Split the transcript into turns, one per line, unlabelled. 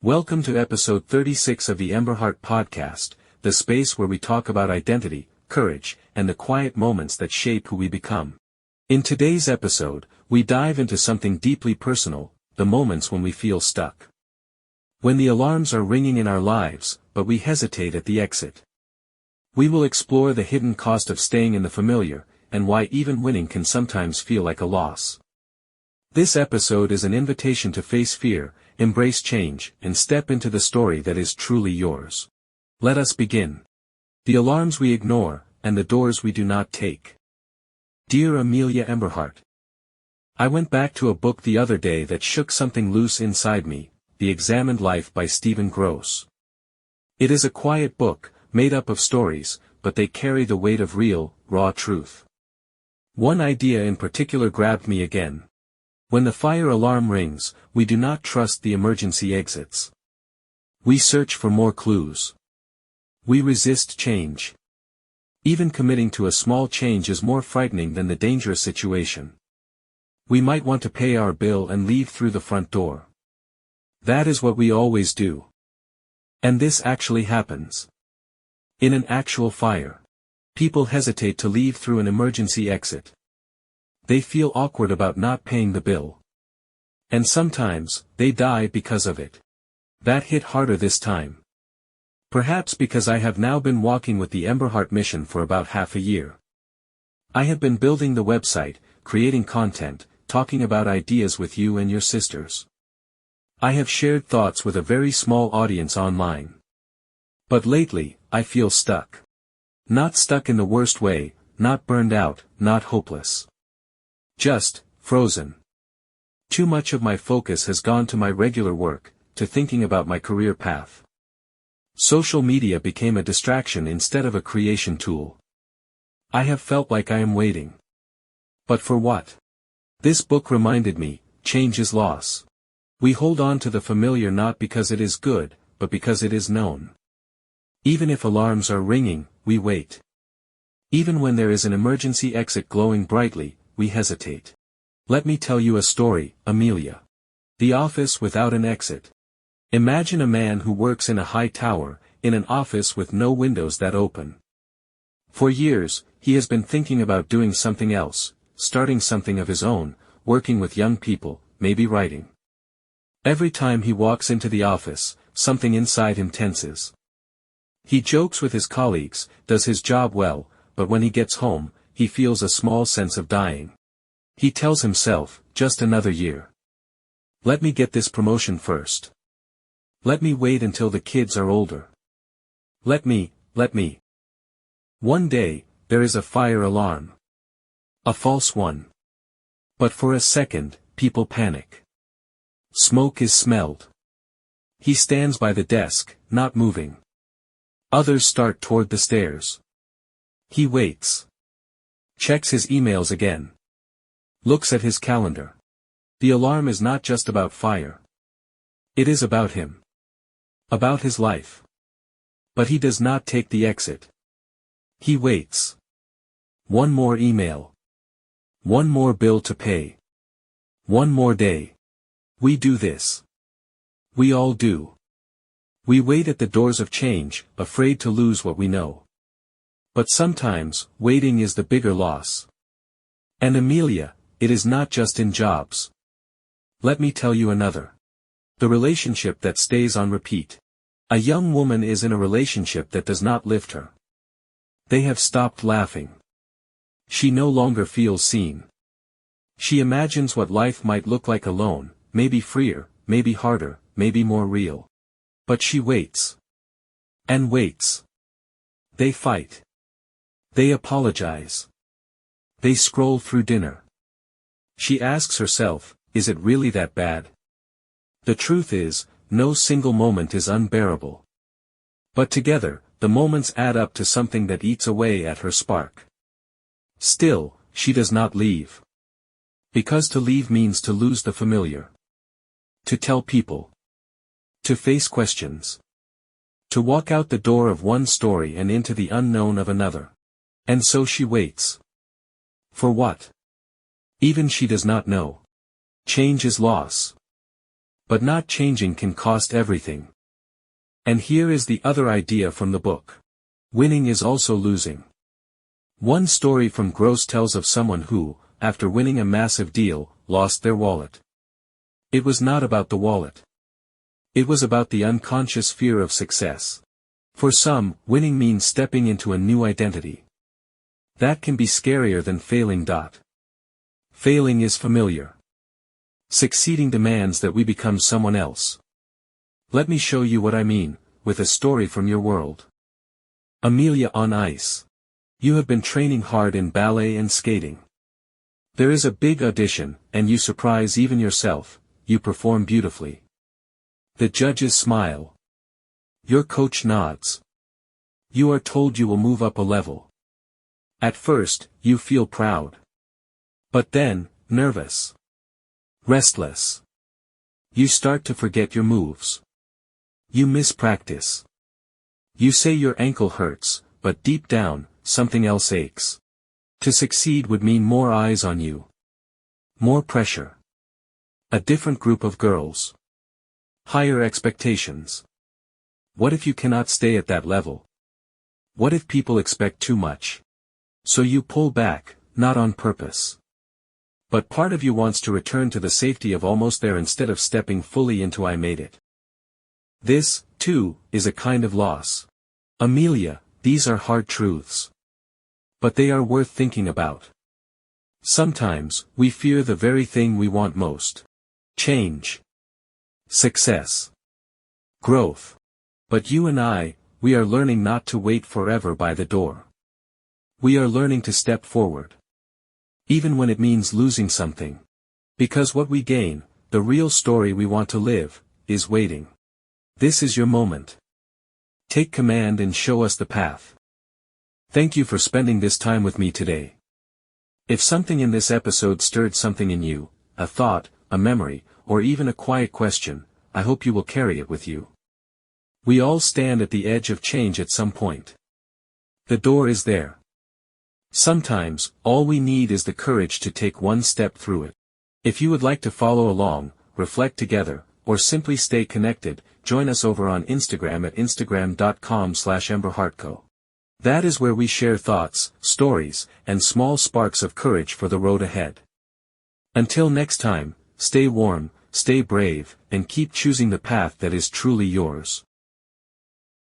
Welcome to episode 36 of the Emberhart podcast, the space where we talk about identity, courage, and the quiet moments that shape who we become. In today's episode, we dive into something deeply personal, the moments when we feel stuck. When the alarms are ringing in our lives, but we hesitate at the exit. We will explore the hidden cost of staying in the familiar, and why even winning can sometimes feel like a loss. This episode is an invitation to face fear, embrace change, and step into the story that is truly yours. Let us begin. The alarms we ignore, and the doors we do not take. Dear Amelia Emberhart, I went back to a book the other day that shook something loose inside me, The Examined Life by Stephen Grosz. It is a quiet book, made up of stories, but they carry the weight of real, raw truth. One idea in particular grabbed me again. When the fire alarm rings, we do not trust the emergency exits. We search for more clues. We resist change. Even committing to a small change is more frightening than the dangerous situation. We might want to pay our bill and leave through the front door. That is what we always do. And this actually happens. In an actual fire, people hesitate to leave through an emergency exit. They feel awkward about not paying the bill. And sometimes, they die because of it. That hit harder this time. Perhaps because I have now been walking with the Emberhart mission for about half a year. I have been building the website, creating content, talking about ideas with you and your sisters. I have shared thoughts with a very small audience online. But lately, I feel stuck. Not stuck in the worst way, not burned out, not hopeless. Just, frozen. Too much of my focus has gone to my regular work, to thinking about my career path. Social media became a distraction instead of a creation tool. I have felt like I am waiting. But for what? This book reminded me, change is loss. We hold on to the familiar not because it is good, but because it is known. Even if alarms are ringing, we wait. Even when there is an emergency exit glowing brightly, we hesitate. Let me tell you a story, Amelia. The office without an exit. Imagine a man who works in a high tower, in an office with no windows that open. For years, he has been thinking about doing something else, starting something of his own, working with young people, maybe writing. Every time he walks into the office, something inside him tenses. He jokes with his colleagues, does his job well, but when he gets home, he feels a small sense of dying. He tells himself, just another year. Let me get this promotion first. Let me wait until the kids are older. Let me. One day, there is a fire alarm. A false one. But for a second, people panic. Smoke is smelled. He stands by the desk, not moving. Others start toward the stairs. He waits. Checks his emails again. Looks at his calendar. The alarm is not just about fire. It is about him. About his life. But he does not take the exit. He waits. One more email. One more bill to pay. One more day. We do this. We all do. We wait at the doors of change, afraid to lose what we know. But sometimes, waiting is the bigger loss. And Amelia, it is not just in jobs. Let me tell you another. The relationship that stays on repeat. A young woman is in a relationship that does not lift her. They have stopped laughing. She no longer feels seen. She imagines what life might look like alone, maybe freer, maybe harder, maybe more real. But she waits. And waits. They fight. They apologize. They scroll through dinner. She asks herself, is it really that bad? The truth is, no single moment is unbearable. But together, the moments add up to something that eats away at her spark. Still, she does not leave. Because to leave means to lose the familiar. To tell people. To face questions. To walk out the door of one story and into the unknown of another. And so she waits. For what? Even she does not know. Change is loss. But not changing can cost everything. And here is the other idea from the book. Winning is also losing. One story from Grosz tells of someone who, after winning a massive deal, lost their wallet. It was not about the wallet. It was about the unconscious fear of success. For some, winning means stepping into a new identity. That can be scarier than failing. Failing is familiar. Succeeding demands that we become someone else. Let me show you what I mean, with a story from your world. Amelia on ice. You have been training hard in ballet and skating. There is a big audition, and you surprise even yourself, you perform beautifully. The judges smile. Your coach nods. You are told you will move up a level. At first, you feel proud. But then, nervous. Restless. You start to forget your moves. You miss practice. You say your ankle hurts, but deep down, something else aches. To succeed would mean more eyes on you. More pressure. A different group of girls. Higher expectations. What if you cannot stay at that level? What if people expect too much? So you pull back, not on purpose. But part of you wants to return to the safety of almost there instead of stepping fully into I made it. This, too, is a kind of loss. Amelia, these are hard truths. But they are worth thinking about. Sometimes, we fear the very thing we want most. Change. Success. Growth. But you and I, we are learning not to wait forever by the door. We are learning to step forward. Even when it means losing something. Because what we gain, the real story we want to live, is waiting. This is your moment. Take command and show us the path. Thank you for spending this time with me today. If something in this episode stirred something in you, a thought, a memory, or even a quiet question, I hope you will carry it with you. We all stand at the edge of change at some point. The door is there. Sometimes, all we need is the courage to take one step through it. If you would like to follow along, reflect together, or simply stay connected, join us over on Instagram at instagram.com/emberhartco. That is where we share thoughts, stories, and small sparks of courage for the road ahead. Until next time, stay warm, stay brave, and keep choosing the path that is truly yours.